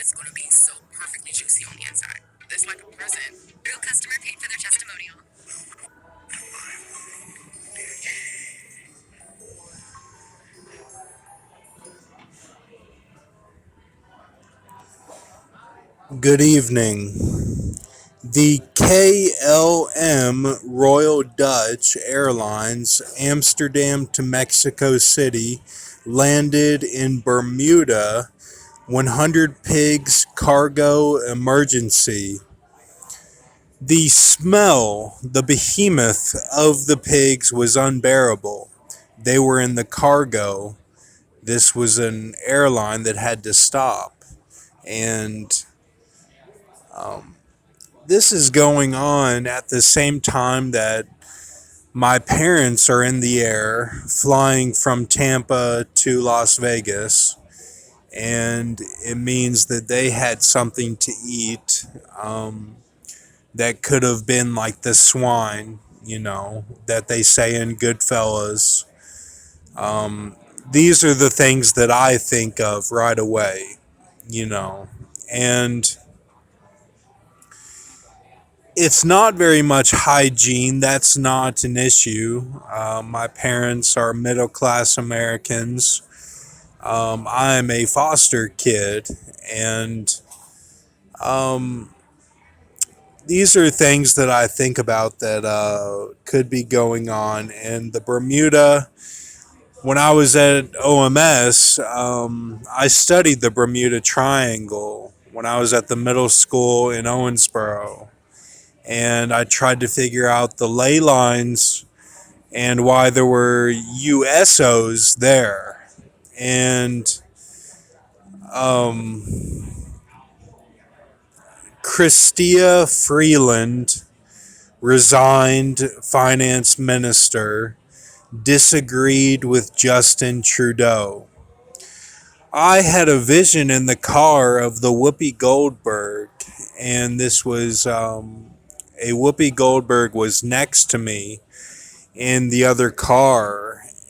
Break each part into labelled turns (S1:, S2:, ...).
S1: it's going to be so perfectly juicy on the inside. It's like a present. Real customer paid for their testimonial.
S2: Good evening. The KLM Royal Dutch Airlines Amsterdam to Mexico City landed in Bermuda. 100 pigs cargo emergency. The smell, the behemoth of the pigs was unbearable. They were in the cargo. This was an airline that had to stop. And this is going on at the same time that my parents are in the air flying from Tampa to Las Vegas. And it means that they had something to eat that could have been like the swine, that they say in Goodfellas. These are the things that I think of right away, you know. And it's not very much hygiene. That's not an issue. My parents are middle class Americans. I'm a foster kid, and these are things that I think about that could be going on. And the Bermuda, when I was at OMS, I studied the Bermuda Triangle when I was at the middle school in Owensboro. And I tried to figure out the ley lines and why there were USOs there. And Chrystia Freeland, resigned finance minister, disagreed with Justin Trudeau. I had a vision in the car of the Whoopi Goldberg, and this was a Whoopi Goldberg was next to me in the other car,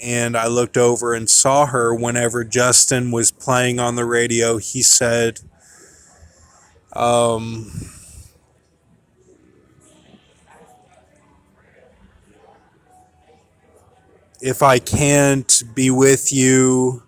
S2: and I looked over and saw her whenever Justin was playing on the radio. He said, if I can't be with you,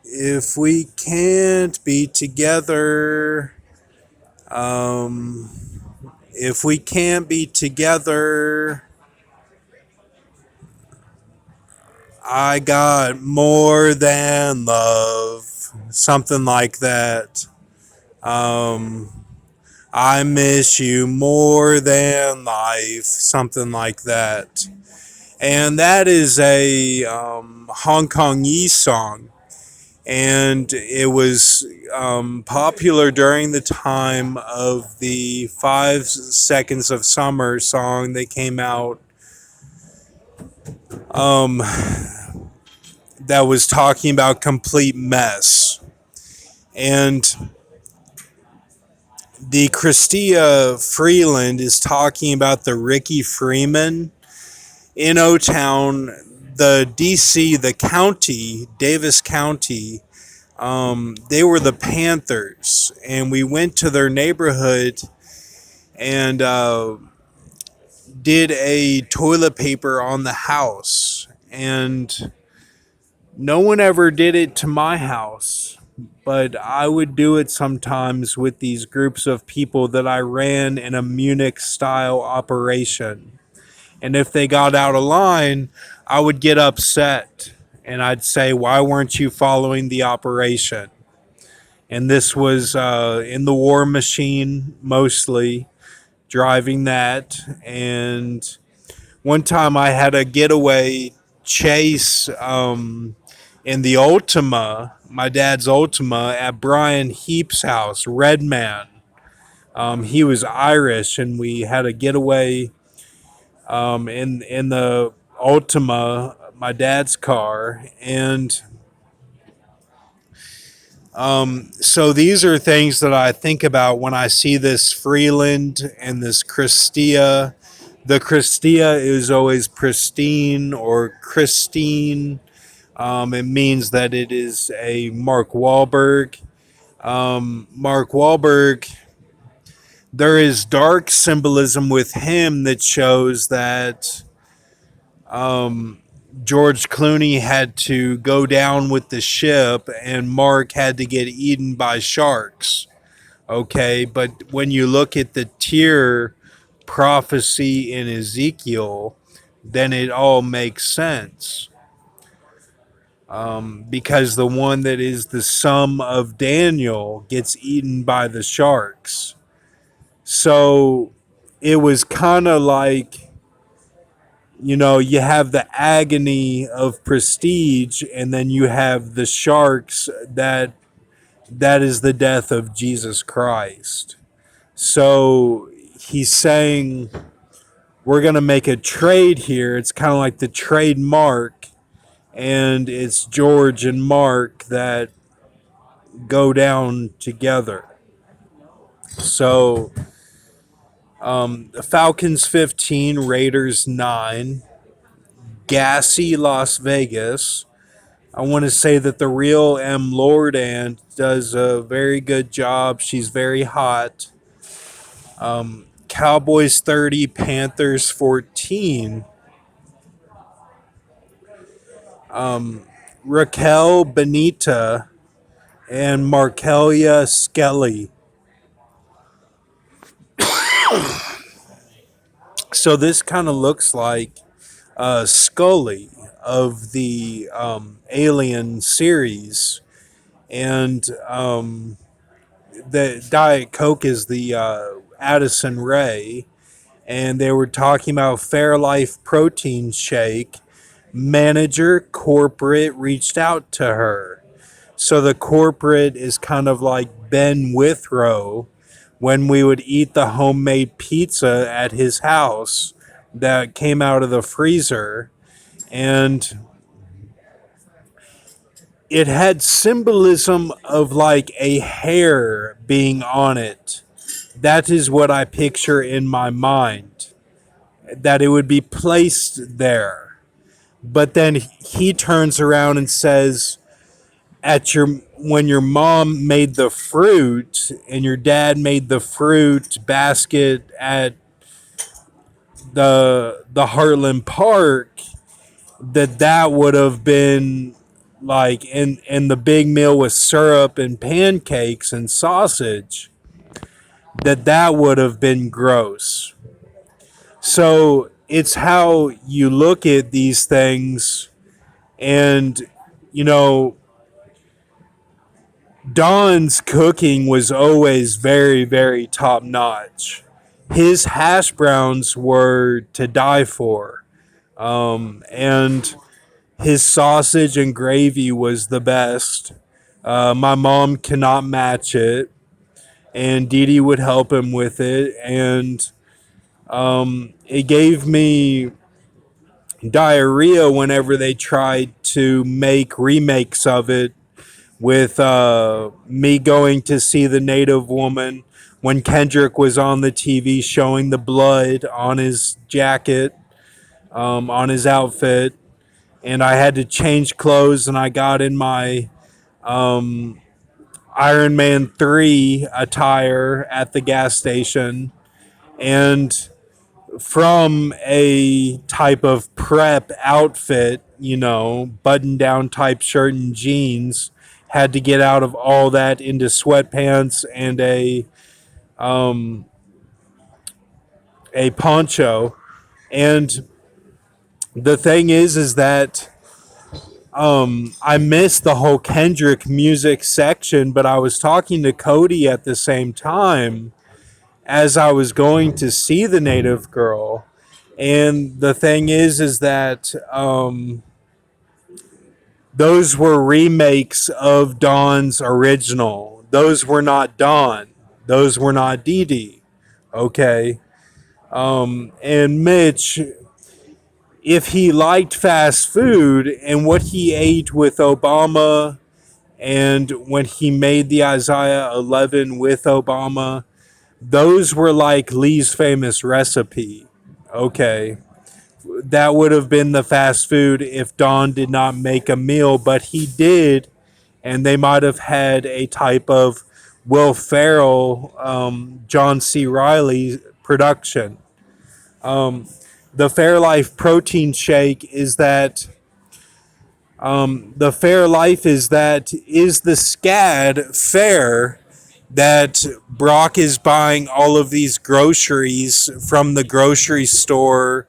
S2: if we can't be together, if we can't be together, I got more than love. Something like that. I miss you more than life. Something like that. And that is a Hong Kongese song. And it was popular during the time of the 5 Seconds of Summer song that came out, that was talking about complete mess. And the Chrystia Freeland is talking about the Ricky Freeman in O-Town, the DC, the county, Davis County. They were the Panthers, and we went to their neighborhood and did a toilet paper on the house. And no one ever did it to my house, but I would do it sometimes with these groups of people that I ran in a Munich style operation. And if they got out of line, I would get upset and I'd say, why weren't you following the operation? And this was in the war machine, mostly driving that. And one time I had a getaway chase in the Ultima, my dad's Ultima, at Brian Heap's house, Red Man. He was Irish, and we had a getaway in the Ultima, my dad's car. And so these are things that I think about when I see this Freeland and this Chrystia. The Chrystia is always pristine or Christine. It means that it is a Mark Wahlberg. Mark Wahlberg, there is dark symbolism with him that shows that George Clooney had to go down with the ship and Mark had to get eaten by sharks. Okay, but when you look at the tear prophecy in Ezekiel, then it all makes sense. Because the one that is the sum of Daniel gets eaten by the sharks. So it was kind of like, you have the agony of prestige, and then you have the sharks that is the death of Jesus Christ. So he's saying we're going to make a trade here. It's kind of like the trademark, and it's George and Mark that go down together. So Falcons 15, Raiders 9, gassy Las Vegas. I want to say that the real M. Lordan does a very good job. She's very hot. Cowboys 30, Panthers 14. Raquel Benita and Markelia Skelly. So this kind of looks like Scully of the Alien series, and the Diet Coke is the Addison Ray, and they were talking about Fairlife protein shake. Manager corporate reached out to her. So the corporate is kind of like Ben Withrow when we would eat the homemade pizza at his house that came out of the freezer. And it had symbolism of like a hair being on it. That is what I picture in my mind, that it would be placed there. But then he turns around and says, at your when your mom made the fruit and your dad made the fruit basket at the Heartland Park, that would have been like in the big meal with syrup and pancakes and sausage, that would have been gross. So it's how you look at these things, and you know Don's cooking was always very, very top notch. His hash browns were to die for. And his sausage and gravy was the best. My mom cannot match it, and Dee Dee would help him with it. And it gave me diarrhea whenever they tried to make remakes of it, with me going to see the Native Woman when Kendrick was on the TV showing the blood on his jacket, on his outfit, and I had to change clothes, and I got in my Iron Man 3 attire at the gas station, and from a type of prep outfit, button down type shirt and jeans, had to get out of all that into sweatpants and a poncho. And the thing is that I missed the whole Kendrick music section, but I was talking to Cody at the same time as I was going to see the Native Girl. And the thing is that those were remakes of Dawn's original. Those were not Dawn. Those were not Dee Dee. Okay. And Mitch, if he liked fast food and what he ate with Obama, and when he made the Isaiah 11 with Obama, those were like Lee's famous recipe. Okay. that would have been the fast food if Don did not make a meal, but he did, and they might have had a type of Will Ferrell, John C. Riley production. The Fairlife protein shake is that the Fairlife is the SCAD fair that Brock is buying all of these groceries from the grocery store,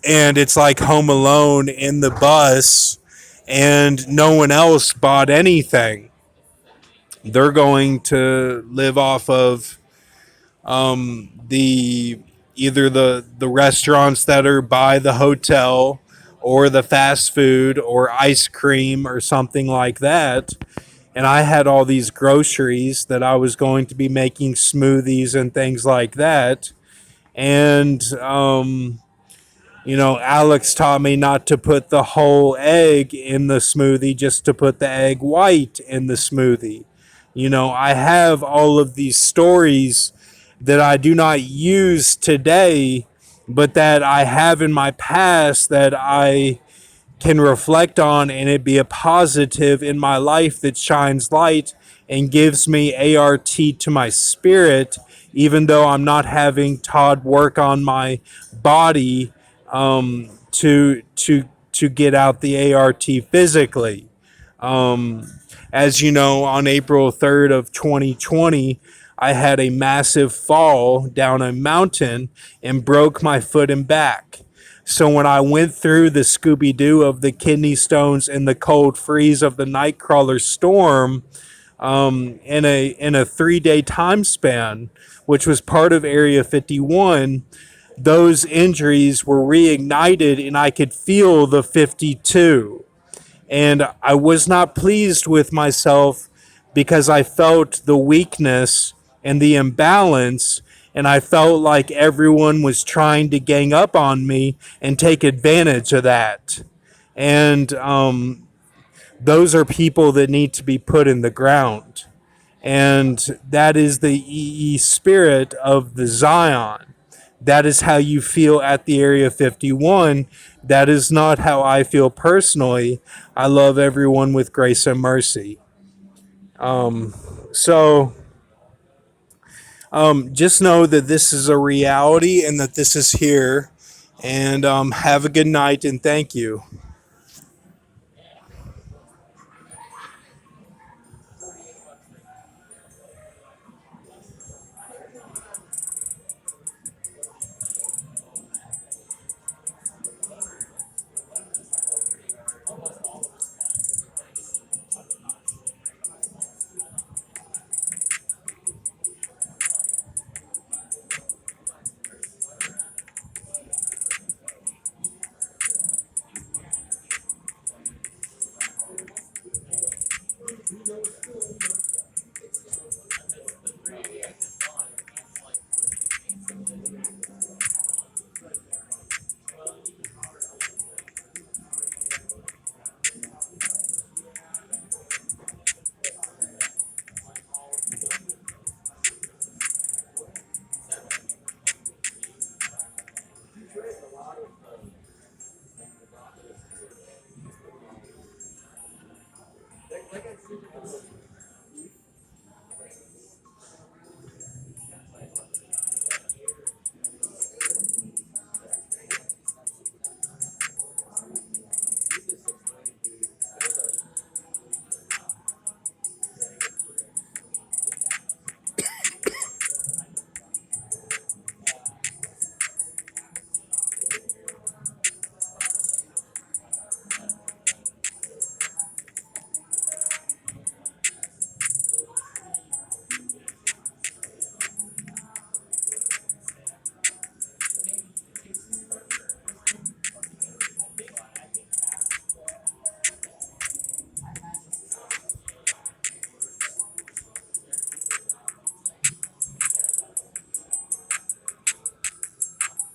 S2: and it's like Home Alone in the bus, and no one else bought anything. They're going to live off of the either the restaurants that are by the hotel or the fast food or ice cream or something like that. And I had all these groceries that I was going to be making smoothies and things like that. And Alex taught me not to put the whole egg in the smoothie, just to put the egg white in the smoothie. I have all of these stories that I do not use today, but that I have in my past that I can reflect on, and it be a positive in my life that shines light and gives me ART to my spirit, even though I'm not having Todd work on my body to get out the ART physically. As you know, on April 3rd of 2020, I had a massive fall down a mountain and broke my foot and back. So when I went through the Scooby Doo of the kidney stones and the cold freeze of the Nightcrawler storm, in a 3 day time span, which was part of Area 51, those injuries were reignited, and I could feel the 52. And I was not pleased with myself because I felt the weakness and the imbalance, and I felt like everyone was trying to gang up on me and take advantage of that. And those are people that need to be put in the ground. And that is the EE spirit of the Zion. That is how you feel at the Area 51. That is not how I feel personally. I love everyone with grace and mercy. So just know that this is a reality and that this is here. And have a good night, and thank you.